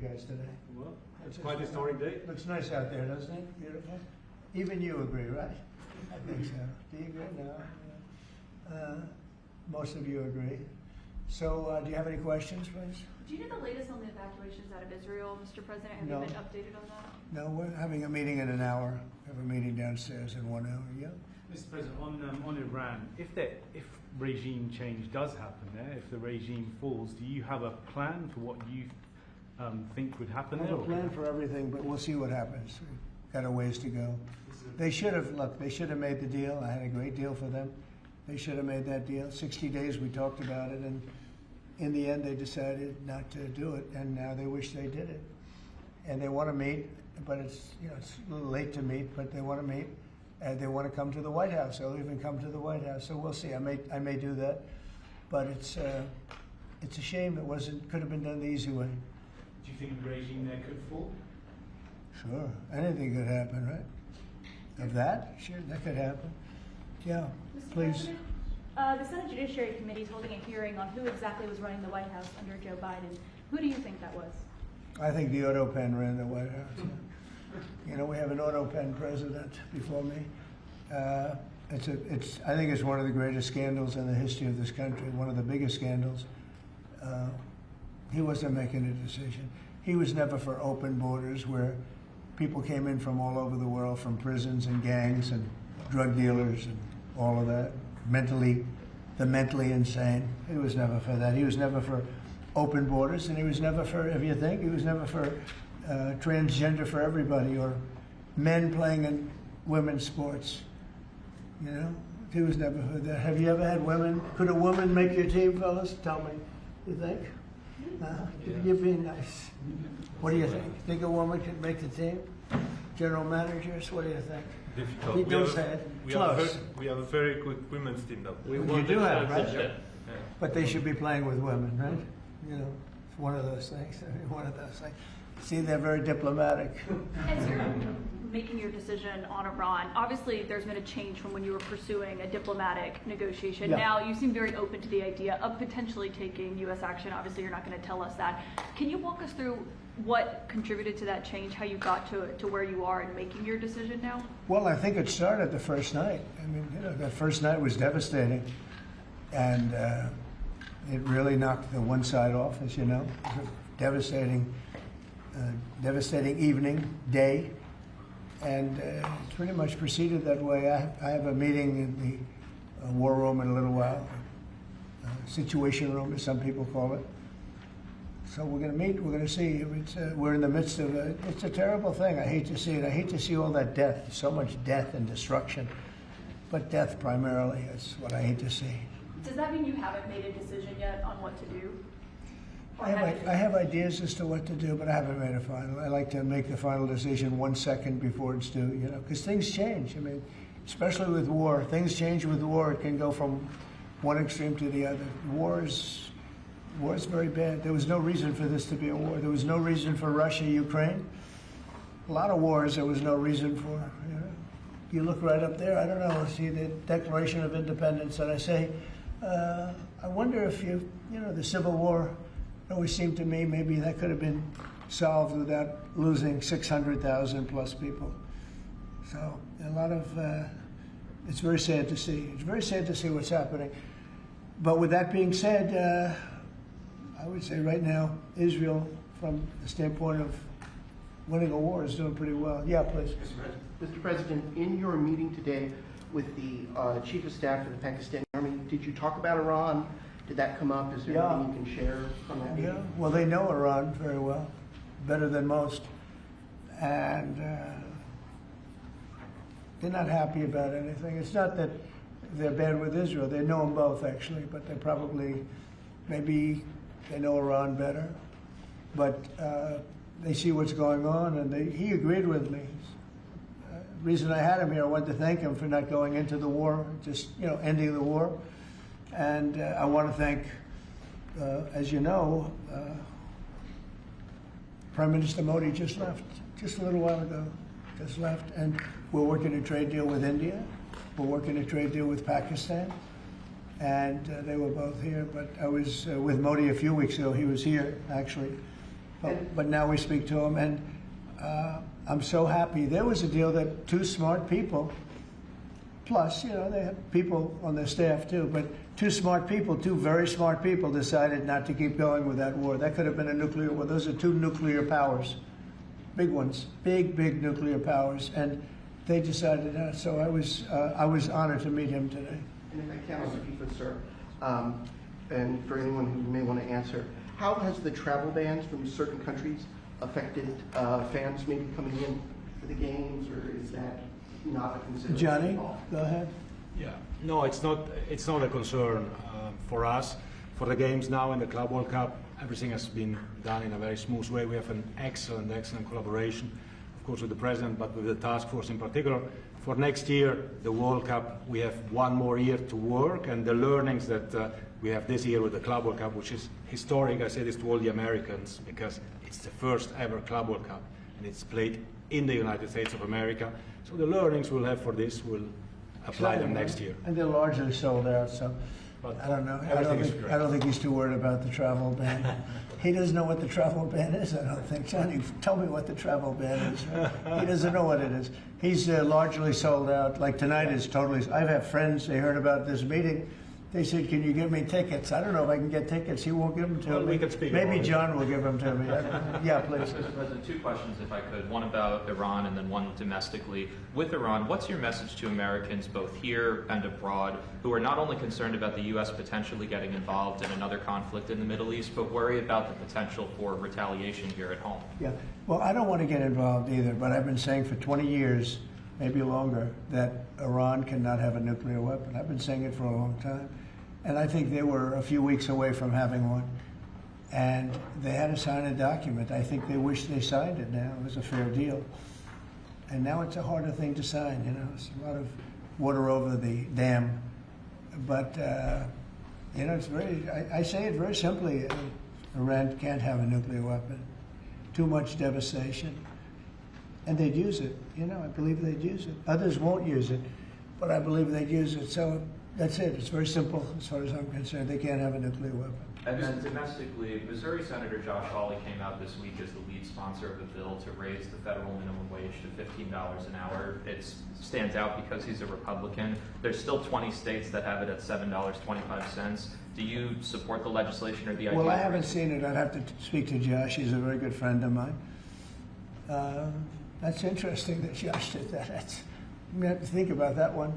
guys today? Well, it's quite a historic day. Looks nice out there, doesn't it? Beautiful. Even you agree, right? I think so. Do you agree? No. Most of you agree. So, do you have any questions, please? Do you know the latest on the evacuations out of Israel, Mr. President? Have No. you been updated on that? No, we're having a meeting in an hour. We have a meeting downstairs in 1 hour. Yeah. Mr. President, on Iran, if regime change does happen there, if the regime falls, do you have a plan for what you think would happen I there? have a plan for everything, but we'll see what happens. We've got a ways to go. They should have made the deal. I had a great deal for them. They should have made that deal. 60 days we talked about it, and in the end they decided not to do it, and now they wish they did it. And they want to meet, but it's a little late to meet, but they want to meet. And they want to come to the White House. They'll even come to the White House. So we'll see. I may do that, but it's a shame it could have been done the easy way. Do you think the regime there could fall? Sure, anything could happen, right? Of that, sure, that could happen. Yeah, Mr. please. President, the Senate Judiciary Committee is holding a hearing on who exactly was running the White House under Joe Biden. Who do you think that was? I think the auto pen ran the White House. We have an auto pen president before me. I think it's one of the greatest scandals in the history of this country, one of the biggest scandals. He wasn't making a decision. He was never for open borders where people came in from all over the world, from prisons and gangs and drug dealers and all of that, the mentally insane. He was never for that. He was never for open borders, and he was never for, he was never for transgender for everybody, or men playing in women's sports. He was never for that. Have you ever had women? Could a woman make your team, fellas? Tell me. You think? You're being nice. What do you think? Think a woman could make the team? General managers, what do you think? Difficult. Don't say it. Close. We have a very good women's team now. You do have, right? Yeah. But they should be playing with women, right? It's one of those things. One of those things. See, they're very diplomatic. As you're making your decision on Iran, obviously there's been a change from when you were pursuing a diplomatic negotiation. Yeah. Now you seem very open to the idea of potentially taking U.S. action. Obviously you're not going to tell us that. Can you walk us through what contributed to that change, how you got to where you are in making your decision now? Well, I think it started the first night. I mean, that first night was devastating. And it really knocked the one side off, as you know. It was a devastating evening, day. And it's pretty much proceeded that way. I have a meeting in the war room in a little while, situation room, as some people call it. So we're going to meet. We're going to see. We're in the midst of it's a terrible thing. I hate to see it. I hate to see all that death, so much death and destruction. But death primarily is what I hate to see. Does that mean you haven't made a decision yet on what to do? I have ideas as to what to do, but I haven't made a final. I like to make the final decision 1 second before it's due, because things change. I mean, especially with war, things change with war. It can go from one extreme to the other. War is very bad. There was no reason for this to be a war. There was no reason for Russia, Ukraine. A lot of wars there was no reason for. You look right up there, I don't know, see the Declaration of Independence, and I say, I wonder if the Civil War, it always seemed to me maybe that could have been solved without losing 600,000 plus people. So a lot of, it's very sad to see. It's very sad to see what's happening. But with that being said, I would say right now, Israel, from the standpoint of winning a war, is doing pretty well. Yeah, please. Mr. President, in your meeting today with the Chief of Staff of the Pakistani Army, did you talk about Iran? Did that come up? Is there anything you can share from that meeting? Yeah, well, they know Iran very well, better than most. And they're not happy about anything. It's not that they're bad with Israel. They know them both, actually, but they probably, maybe they know Iran better. But they see what's going on, and he agreed with me. The reason I had him here, I wanted to thank him for not going into the war, just, ending the war. And I want to thank, as you know, Prime Minister Modi just left, just a little while ago, just left. And we're working a trade deal with India. We're working a trade deal with Pakistan. And they were both here. But I was with Modi a few weeks ago. He was here, actually. But now we speak to them, and I'm so happy. There was a deal that two smart people, plus, they had people on their staff too, but two very smart people decided not to keep going with that war. That could have been a nuclear war. Those are two nuclear powers, big ones, big nuclear powers, and they decided not. So I was honored to meet him today. And if I can, Mr. Keefe, sir, and for anyone who may want to answer, how has the travel bans from certain countries affected fans maybe coming in for the games, or is that not a consideration Johnny, at all? go ahead. Yeah, no, it's not a concern for us. For the games now in the Club World Cup, everything has been done in a very smooth way. We have an excellent collaboration, of course, with the president, but with the task force in particular. For next year, the World Cup, we have one more year to work, and the learnings that we have this year with the Club World Cup, which is historic, I say this to all the Americans, because it's the first ever Club World Cup, and it's played in the United States of America. So the learnings we'll have for this will apply them next year. And they're largely sold out, so But I don't know. everything is great. I don't think he's too worried about the travel ban. He doesn't know what the travel ban is, I don't think. Johnny, tell me what the travel ban is. He doesn't know what it is. He's largely sold out. Like tonight is totally. I have friends, they heard about this meeting. They said, can you give me tickets? I don't know if I can get tickets. He won't give them to Well, me. we can speak Maybe about it. John will give them to me. Yeah, please. Mr. President, two questions, if I could. One about Iran and then one domestically. With Iran, what's your message to Americans, both here and abroad, who are not only concerned about the U.S. potentially getting involved in another conflict in the Middle East, but worry about the potential for retaliation here at home? Yeah. Well, I don't want to get involved either, but I've been saying for 20 years, maybe longer, that Iran cannot have a nuclear weapon. I've been saying it for a long time. And I think they were a few weeks away from having one. And they had to sign a document. I think they wish they signed it now. It was a fair deal. And now it's a harder thing to sign, It's a lot of water over the dam. But, it's very, I say it very simply. Iran can't have a nuclear weapon. Too much devastation. And they'd use it. I believe they'd use it. Others won't use it, but I believe they'd use it. So that's it. It's very simple as far as I'm concerned. They can't have a nuclear weapon. And then domestically, Missouri Senator Josh Hawley came out this week as the lead sponsor of a bill to raise the federal minimum wage to $15 an hour. It stands out because he's a Republican. There's still 20 states that have it at $7.25. Do you support the legislation or the idea? Well, I haven't seen it. I'd have to speak to Josh. He's a very good friend of mine. That's interesting that Josh did that. We have to think about that one.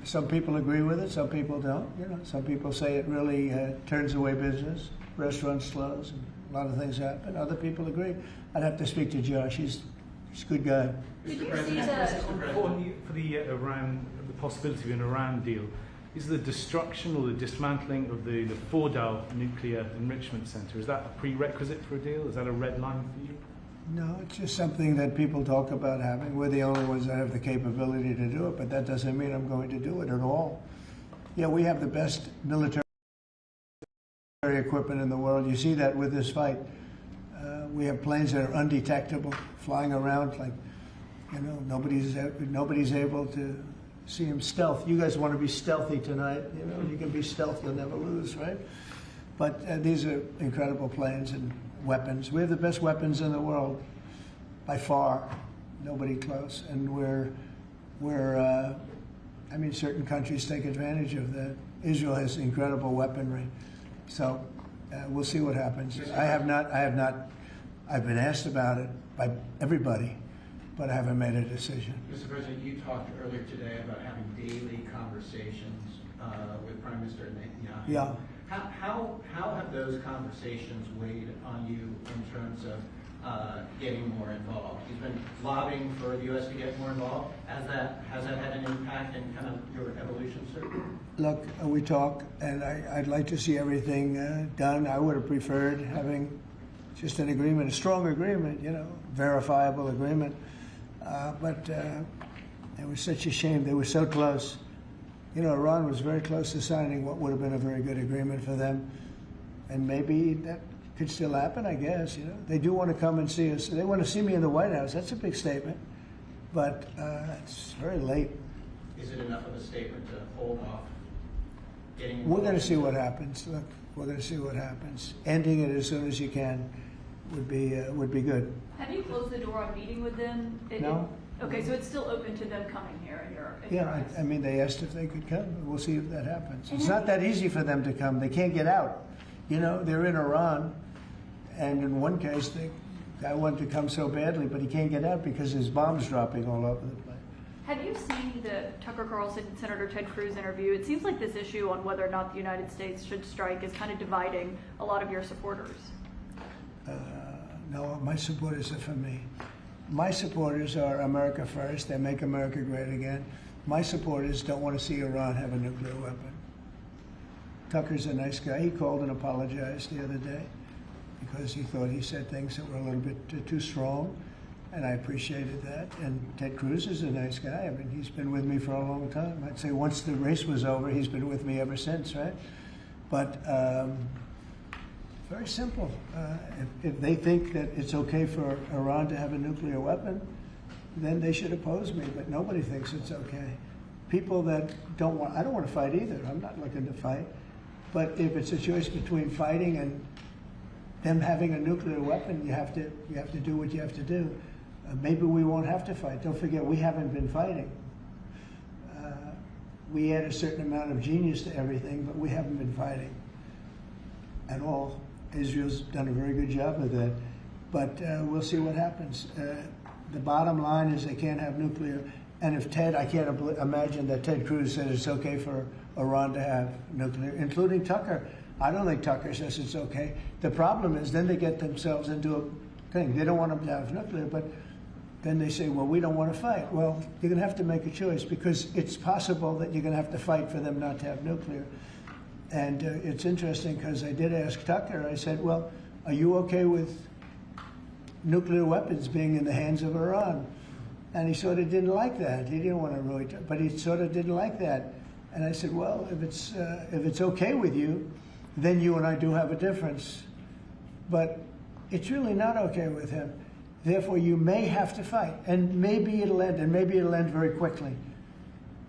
Some people agree with it, some people don't. Some people say it really turns away business. Restaurants close, and a lot of things happen. Other people agree. I'd have to speak to Josh. He's a good guy. For the Iran, the possibility of an Iran deal, is the destruction or the dismantling of the Fordow nuclear enrichment center, is that a prerequisite for a deal? Is that a red line for you? No, it's just something that people talk about having. We're the only ones that have the capability to do it, but that doesn't mean I'm going to do it at all. Yeah, we have the best military equipment in the world. You see that with this fight. We have planes that are undetectable, flying around like, nobody's able to see them stealth. You guys want to be stealthy tonight. You can be stealth, you'll never lose, right? But these are incredible planes and weapons. We have the best weapons in the world, by far. Nobody close. And certain countries take advantage of that. Israel has incredible weaponry. So we'll see what happens. I've been asked about it by everybody, but I haven't made a decision. Mr. President, you talked earlier today about having daily conversations with Prime Minister Netanyahu. Yeah. How have those conversations weighed on you in terms of getting more involved? He's been lobbying for the U.S. to get more involved. Has that had an impact in kind of your evolution, sir? Look, we talk, and I'd like to see everything done. I would have preferred having just an agreement, a strong agreement, verifiable agreement. But it was such a shame. They were so close. Iran was very close to signing what would have been a very good agreement for them. And maybe that could still happen, I guess. They do want to come and see us. They want to see me in the White House. That's a big statement. But it's very late. Is it enough of a statement to hold off getting We're going to see what happens. Look, we're going to see what happens. Ending it as soon as you can would be good. Have you closed the door on meeting with them? No. Okay, so it's still open to them coming here in your Yeah, eyes. I mean, they asked if they could come. We'll see if that happens. It's not that easy for them to come. They can't get out. You know, they're in Iran, and in one case, the guy wanted to come so badly, but he can't get out because his bombs dropping all over the place. Have you seen the Tucker Carlson Senator Ted Cruz interview? It seems like this issue on whether or not the United States should strike is kind of dividing a lot of your supporters. No, my supporters are for me. My supporters are America first. They make America great again. My supporters don't want to see Iran have a nuclear weapon. Tucker's a nice guy. He called and apologized the other day because he thought he said things that were a little bit too strong, and I appreciated that. And Ted Cruz is a nice guy. I mean, he's been with me for a long time. I'd say once the race was over, he's been with me ever since, right? But very simple. If they think that it's okay for Iran to have a nuclear weapon, then they should oppose me, but nobody thinks it's okay. People that don't want, I don't want to fight either. I'm not looking to fight. But if it's a choice between fighting and them having a nuclear weapon, you have to do what you have to do. Maybe we won't have to fight. Don't forget, we haven't been fighting. We add a certain amount of genius to everything, but we haven't been fighting at all. Israel's done a very good job of that. But we'll see what happens. The bottom line is they can't have nuclear. And if Ted, I can't imagine that Ted Cruz said it's okay for Iran to have nuclear, including Tucker. I don't think Tucker says it's okay. The problem is then they get themselves into a thing. They don't want them to have nuclear, but then they say, well, we don't want to fight. Well, you're going to have to make a choice because it's possible that you're going to have to fight for them not to have nuclear. And it's interesting because I did ask Tucker, I said, well, are you okay with nuclear weapons being in the hands of Iran? And he sort of didn't like that. He didn't want to really, but he sort of didn't like that. And I said, well, if it's okay with you, then you and I do have a difference. But it's really not okay with him. Therefore, you may have to fight, and maybe it'll end, and maybe it'll end very quickly.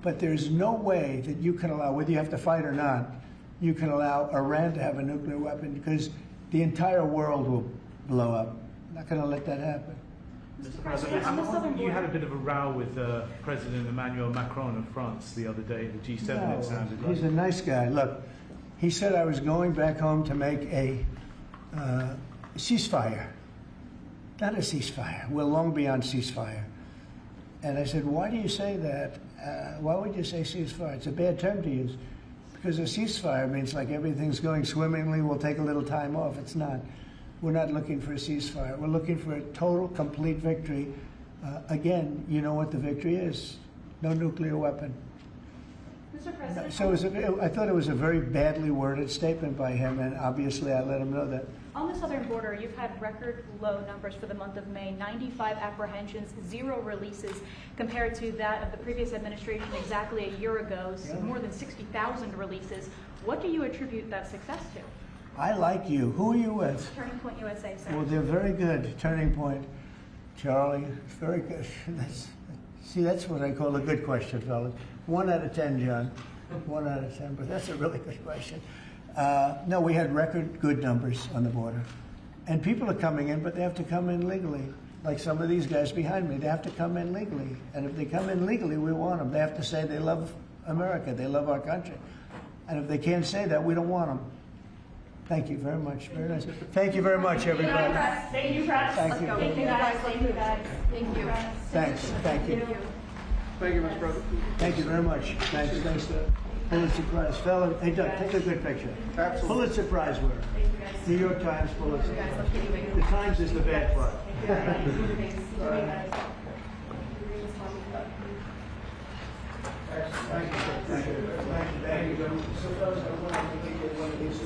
But there's no way that you can allow, whether you have to fight or not, you can allow Iran to have a nuclear weapon because the entire world will blow up. I'm not going to let that happen. Mr. President, you had a bit of a row with President Emmanuel Macron of France the other day at the G7, No, it sounded like. he's a nice guy. Look, he said I was going back home to make a ceasefire. Not a ceasefire. We're long beyond ceasefire. And I said, why do you say that? Why would you say ceasefire? It's a bad term to use. Because a ceasefire means like everything's going swimmingly, we'll take a little time off. It's not. We're not looking for a ceasefire. We're looking for a total, complete victory. Again, you know what the victory is. No nuclear weapon. Mr. President, So I thought it was a very badly worded statement by him, and obviously I let him know that. On the southern border, you've had record low numbers for the month of May, 95 apprehensions, 0 releases, compared to that of the previous administration exactly a year ago, so more than 60,000 releases. What do you attribute that success to? I like you. Who are you with? Turning Point USA, sir. Well, they're very good. Turning Point. Charlie, very good. That's what I call a good question, fellas. 1 out of 10, John. 1 out of 10, but that's a really good question. No, we had record good numbers on the border. And people are coming in, but they have to come in legally. Like some of these guys behind me, they have to come in legally. And if they come in legally, we want them. They have to say they love America, they love our country. And if they can't say that, we don't want them. Thank you very much. Very nice. Thank you very much, everybody. Thank you, press. Thank you. Thank you, guys. Thank you, guys. thank you. Thanks. Thank you. Thank you, Mr. President. Thank you very much. Thanks. Thanks. Pulitzer Prize. Fella, hey, Doug, take a good picture. Absolutely. Pulitzer Prize winner. New York Times Pulitzer. The Times is the bad part. Thank you. Thank you. Thank you. So, fellas, I wanted to get one of these.